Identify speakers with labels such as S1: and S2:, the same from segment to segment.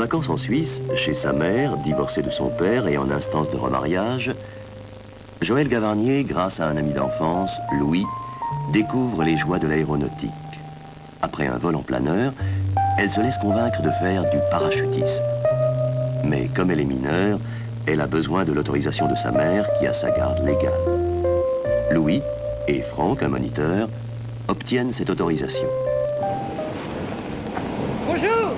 S1: vacances en Suisse, chez sa mère, divorcée de son père et en instance de remariage, Joëlle Gavarnier, grâce à un ami d'enfance, Louis, découvre les joies de l'aéronautique. Après un vol en planeur, elle se laisse convaincre de faire du parachutisme. Mais comme elle est mineure, elle a besoin de l'autorisation de sa mère qui a sa garde légale. Louis et Franck, un moniteur, obtiennent cette autorisation.
S2: Bonjour!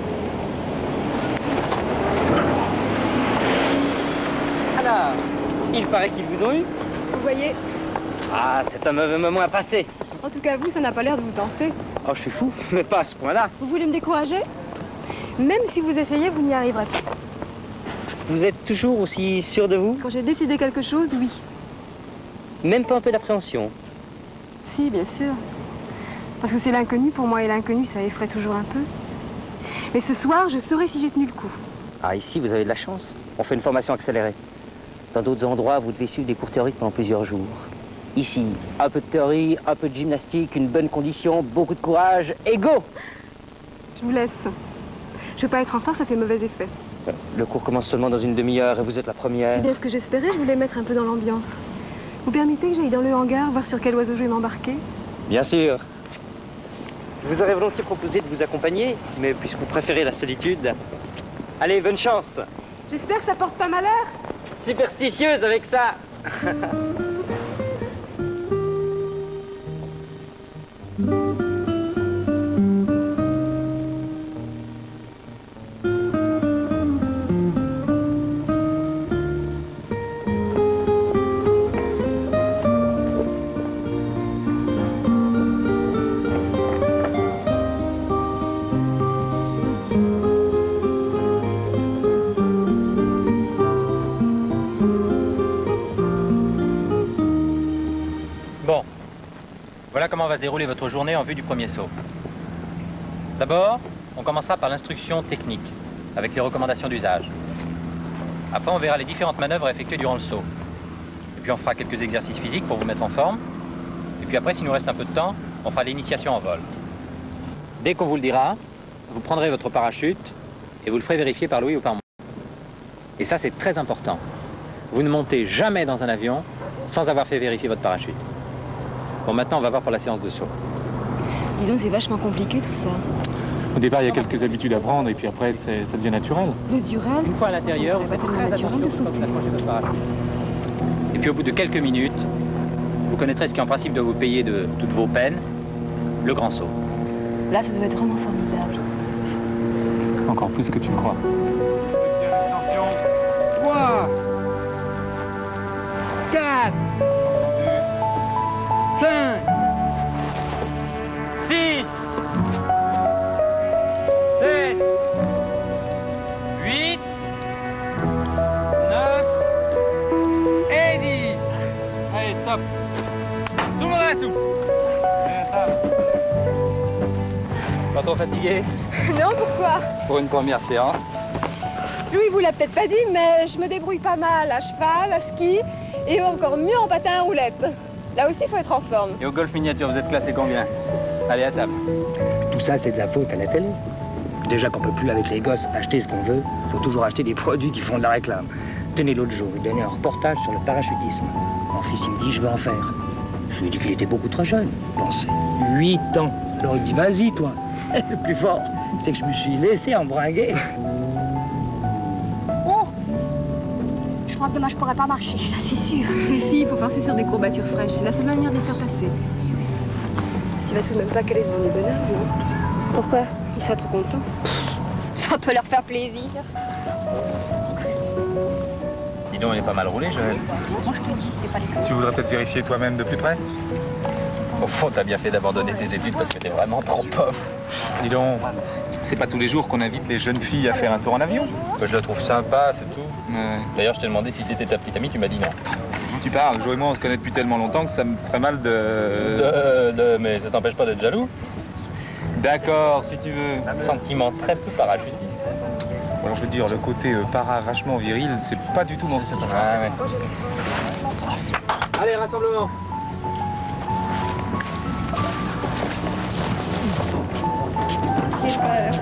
S2: Alors, il paraît qu'ils vous ont eu?
S3: Vous voyez?
S2: Ah, c'est un mauvais moment à passer.
S3: En tout cas, vous, ça n'a pas l'air de vous tenter.
S2: Oh, je suis fou, mais pas à ce point-là.
S3: Vous voulez me décourager? Même si vous essayez, vous n'y arriverez pas.
S2: Vous êtes toujours aussi sûr de vous?
S3: Quand j'ai décidé quelque chose, oui.
S2: Même pas un peu d'appréhension?
S3: Si, bien sûr. Parce que c'est l'inconnu pour moi, et l'inconnu, ça effraie toujours un peu. Mais ce soir, je saurai si j'ai tenu le coup.
S2: Ah, ici, vous avez de la chance. On fait une formation accélérée. Dans d'autres endroits, vous devez suivre des cours théoriques pendant plusieurs jours. Ici, un peu de théorie, un peu de gymnastique, une bonne condition, beaucoup de courage, et go!
S3: Je vous laisse. Je veux pas être en retard, ça fait mauvais effet.
S2: Le cours commence seulement dans une demi-heure et vous êtes la première.
S3: C'est bien ce que j'espérais, je voulais mettre un peu dans l'ambiance. Vous permettez que j'aille dans le hangar, voir sur quel oiseau je vais m'embarquer?
S2: Bien sûr. Je vous aurais volontiers proposé de vous accompagner, mais puisque vous préférez la solitude... Allez, bonne chance!
S3: J'espère que ça porte pas malheur.
S2: Superstitieuse avec ça.
S4: Bon, voilà comment va se dérouler votre journée en vue du premier saut. D'abord, on commencera par l'instruction technique, avec les recommandations d'usage. Après, on verra les différentes manœuvres à effectuer durant le saut. Et puis on fera quelques exercices physiques pour vous mettre en forme. Et puis après, s'il nous reste un peu de temps, on fera l'initiation en vol. Dès qu'on vous le dira, vous prendrez votre parachute et vous le ferez vérifier par Louis ou par moi. Et ça, c'est très important. Vous ne montez jamais dans un avion sans avoir fait vérifier votre parachute. Bon, maintenant, on va voir pour la séance de saut.
S3: Dis donc, c'est vachement compliqué tout ça.
S5: Au départ, il y a quelques habitudes à prendre et puis après, ça devient naturel.
S3: Naturel.
S4: Une fois à l'intérieur, vous faites très attention pour pas vous accrocher votre parachute. Et puis au bout de quelques minutes, vous connaîtrez ce qui en principe doit vous payer de toutes vos peines, le grand saut.
S3: Là, ça doit être vraiment formidable.
S5: Encore plus que tu le crois.
S2: Attention. 3, 4, 5, 6, 7, 8, 9 et 10. Allez, stop. Tout le monde à la soupe.
S4: Pas trop fatigué
S3: Non, pourquoi?
S4: pour une première séance.
S3: Louis vous l'a peut-être pas dit, mais je me débrouille pas mal à cheval, à ski, et encore mieux en patin à roulettes. Là aussi, il faut être en forme.
S4: Et au golf miniature, vous êtes classé combien? Allez, à table.
S2: Tout ça, c'est de la faute à la télé. Déjà qu'on peut plus, avec les gosses, acheter ce qu'on veut, faut toujours acheter des produits qui font de la réclame. Tenez, l'autre jour, il donnait un reportage sur le parachutisme. Mon fils, il me dit, je veux en faire. Je lui ai dit qu'il était beaucoup trop jeune. Bon, c'est 8 ans. Alors il dit, vas-y, toi. Le plus fort, c'est que je me suis laissé embringuer.
S6: Oh, je crois que demain je pourrais pas marcher, ça c'est sûr.
S3: Mais si, il faut passer sur des courbatures fraîches. C'est la seule manière de les faire passer. Tu vas tout de même pas caler devant des bonheurs, non? Pourquoi? Il sera trop content.
S6: Ça peut leur faire plaisir.
S4: Dis donc, il est pas mal roulé, Joël.
S6: Moi je te dis, c'est pas les
S5: Tu voudrais peut-être vérifier toi-même de plus près?
S4: Au fond, t'as bien fait d'abandonner tes études parce que t'es vraiment trop pauvre.
S5: Dis donc, c'est pas tous les jours qu'on invite les jeunes filles à faire un tour en avion.
S4: Moi, je la trouve sympa, c'est tout.
S5: Ouais.
S4: D'ailleurs, je t'ai demandé si c'était ta petite amie, tu m'as dit non.
S5: Tu parles, Jo et moi on se connaît depuis tellement longtemps que ça me ferait mal de...
S4: Mais ça t'empêche pas d'être jaloux.
S5: D'accord, si tu veux.
S4: Un sentiment très peu parachutiste.
S5: Bon, alors je veux dire, le côté para vachement viril, c'est pas du tout mon style.
S4: Ah ouais.
S2: Allez, rassemblement.
S3: J'ai peur.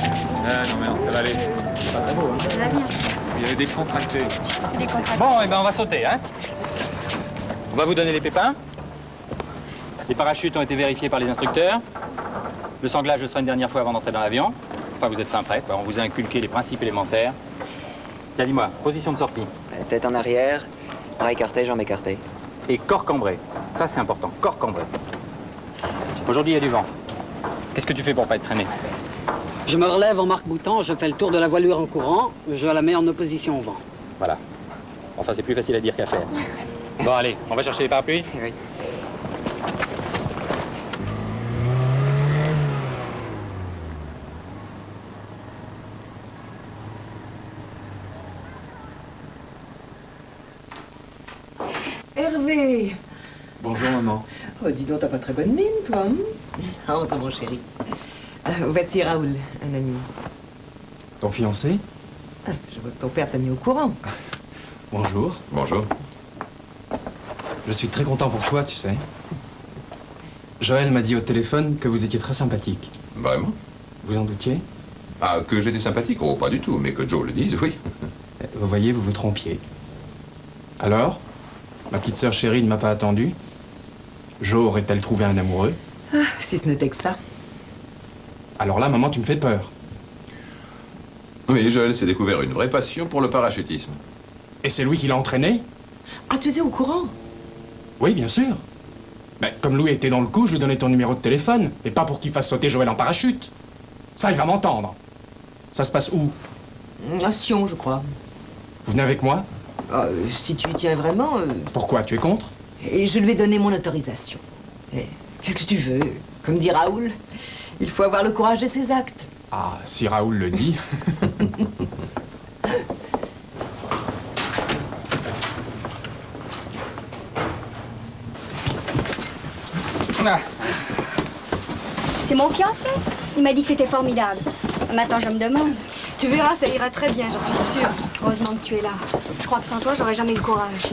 S5: Ah non, mais non, ça va aller. C'est pas très beau, hein.
S6: Ça va bien.
S5: Il y avait des contractés.
S6: Des contrats.
S4: Bon, eh ben on va sauter, hein. On va vous donner les pépins. Les parachutes ont été vérifiés par les instructeurs. Le sanglage le sera une dernière fois avant d'entrer dans l'avion. Enfin, vous êtes fin prêt, quoi. On vous a inculqué les principes élémentaires. Tiens, dis-moi, position de sortie.
S7: Tête en arrière, bras écartés, jambes écartées.
S4: Et corps cambré. Ça, c'est important, corps cambré. Aujourd'hui, il y a du vent. Qu'est-ce que tu fais pour pas être traîné?
S8: Je me relève en marque-boutant, je fais le tour de la voilure en courant, je la mets en opposition au vent.
S4: Voilà. Enfin, c'est plus facile à dire qu'à faire. Bon, allez, on va chercher les parapluies.
S7: Oui.
S9: Hervé!
S5: Bonjour, maman.
S9: Oh, dis donc, t'as pas très bonne mine, toi. Ah, enfin, mon chéri. Voici Raoul, un ami.
S5: Ton fiancé?
S9: Ah, je vois que ton père t'a mis au courant.
S5: Bonjour.
S10: Bonjour.
S5: Je suis très content pour toi, tu sais. Joël m'a dit au téléphone que vous étiez très sympathique.
S10: Vraiment?
S5: Vous en doutiez?
S10: Ah, que j'étais sympathique? Oh, pas du tout, mais que Joe le dise, oui.
S5: Vous voyez, vous vous trompiez. Alors? Ma petite sœur chérie ne m'a pas attendu. Jo aurait-elle trouvé un amoureux?
S9: Ah, si ce n'était que ça.
S5: Alors là, maman, tu me fais peur.
S10: Oui, Joël s'est découvert une vraie passion pour le parachutisme.
S5: Et c'est lui qui l'a entraîné?
S9: Ah, tu étais au courant?
S5: Oui, bien sûr. Mais comme Louis était dans le coup, je lui donnais ton numéro de téléphone. Et pas pour qu'il fasse sauter Joël en parachute. Ça, il va m'entendre. Ça se passe où?
S9: À Sion, je crois.
S5: Vous venez avec moi?
S9: Ah, si tu y tiens vraiment...
S5: Pourquoi? Tu es contre?
S9: Et je lui ai donné mon autorisation. Qu'est-ce que tu veux? Comme dit Raoul, il faut avoir le courage de ses actes.
S5: Ah, si Raoul le dit.
S6: C'est mon fiancé. Il m'a dit que c'était formidable. Maintenant, je me demande.
S3: Tu verras, ça ira très bien, j'en suis sûre.
S6: Heureusement que tu es là. Je crois que sans toi, j'aurais jamais eu le courage.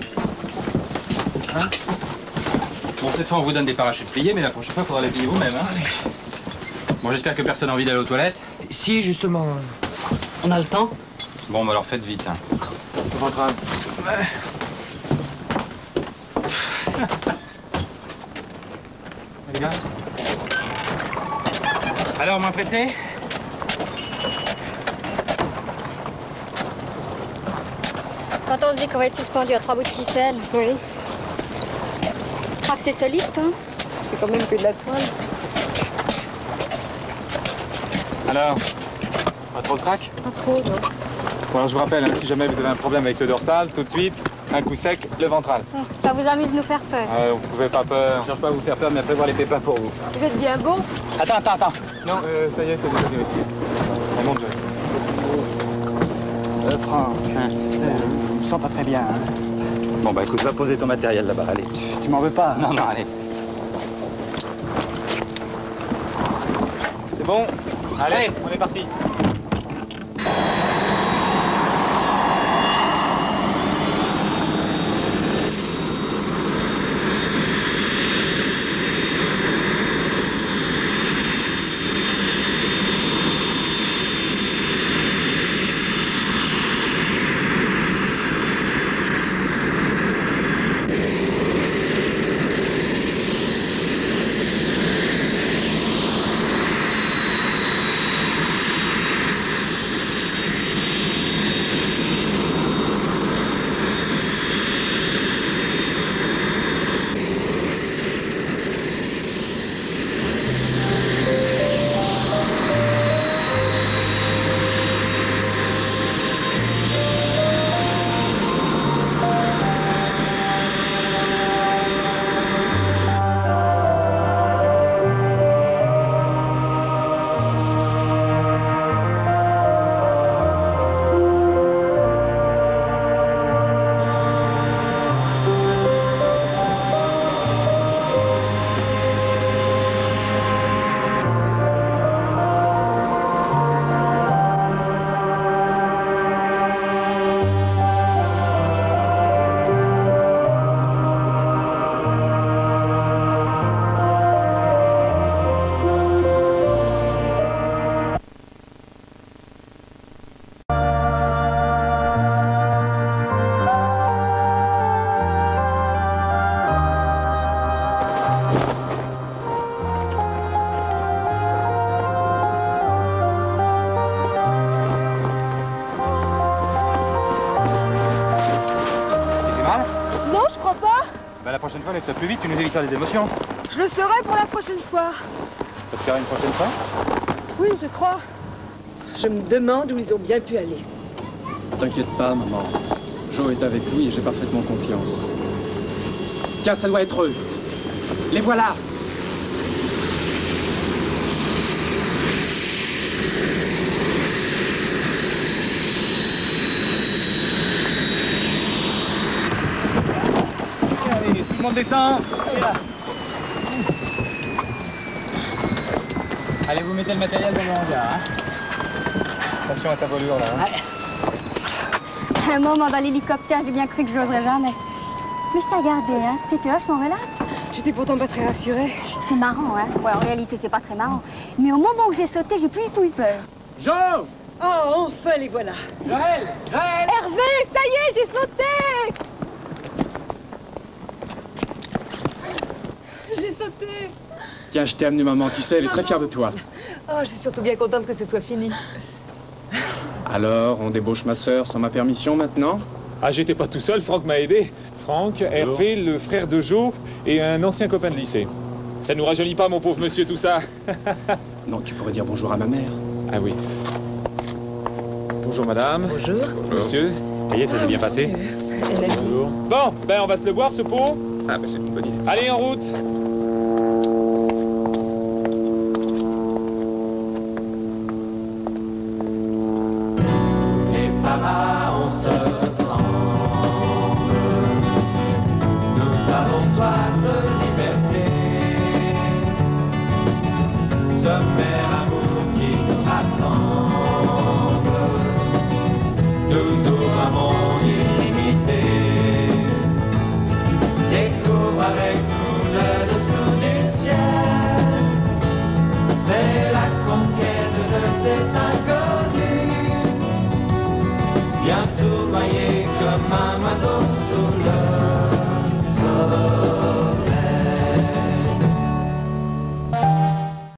S4: Hein? Bon, cette fois, on vous donne des parachutes pliés, mais la prochaine fois, il faudra les plier vous-même, hein. Bon, j'espère que personne n'a envie d'aller aux toilettes.
S7: Si, justement.
S8: On a le temps?
S4: Bon, bah alors faites vite, hein.
S5: Ventral.
S4: Les gars. Alors, moins pressé?
S6: Quand on se dit qu'on va être suspendu à 3 bouts de ficelle.
S3: Oui,
S6: Je crois que c'est solide, toi.
S3: c'est quand même que de la toile.
S5: Alors? Pas trop de crack?
S6: Pas trop, non.
S5: Bon, alors je vous rappelle, hein, si jamais vous avez un problème avec le dorsal, tout de suite, un coup sec, le ventral.
S6: Ça vous amuse de nous faire peur.
S5: Vous pouvez pas peur. Je cherche pas à vous faire peur, mais à prévoir les pépins pour vous.
S3: Vous êtes bien bon.
S4: Attends.
S5: Non, ça y est, c'est déjà vérifié. On monte, Joël.
S8: Prends. Je me sens pas très bien. Hein.
S4: Bon, bah écoute, va poser ton matériel là-bas, allez.
S8: Tu m'en veux pas?
S4: Non, allez.
S5: C'est bon? Allez, on est parti.
S4: la prochaine fois, lève-toi plus vite, tu nous éviteras des émotions.
S3: Je le serai pour la prochaine fois.
S4: Ça te fera une prochaine fois?
S3: Oui, je crois.
S9: Je me demande où ils ont bien pu aller.
S5: T'inquiète pas, maman. Joe est avec lui et j'ai parfaitement confiance. Tiens, ça doit être eux. Les voilà!
S4: Allez, tout le monde descend. Allez, là. Allez, vous mettez le matériel dans le hangar. Hein. Attention à ta voilure, là. Hein.
S6: À un moment dans l'hélicoptère, j'ai bien cru que je n'oserais jamais. Mais je t'ai regardé, hein. T'étais vachement relax.
S3: J'étais pourtant pas très rassurée.
S6: C'est marrant, hein. Ouais, en réalité, c'est pas très marrant. Mais au moment où j'ai sauté, j'ai plus du tout eu peur.
S5: Joe!
S9: Oh, enfin les voilà.
S5: Joël! Joël!
S3: Hervé, ça y est, j'ai sauté! J'ai sauté!
S5: Tiens, je t'ai amené maman, tu sais, elle est très fière de toi.
S9: Oh, je suis surtout bien contente que ce soit fini.
S5: Alors, on débauche ma sœur sans ma permission maintenant?
S11: Ah, j'étais pas tout seul, Franck m'a aidé. Franck, Hervé, le frère de Joe et un ancien copain de lycée. Ça nous rajeunit pas, mon pauvre monsieur, tout ça.
S5: Non, tu pourrais dire bonjour à ma mère.
S11: Ah oui. Bonjour madame.
S9: Bonjour.
S11: Bonjour. Monsieur. Ça y est, ça s'est bien passé.
S9: Elle a dit.
S11: Bonjour. Bon, ben on va se le boire, ce pot.
S10: Ah, bah c'est une bonne idée.
S11: Allez, en route.
S12: Les papas, on se ressemble. Nous avons soif de liberté. Sommaire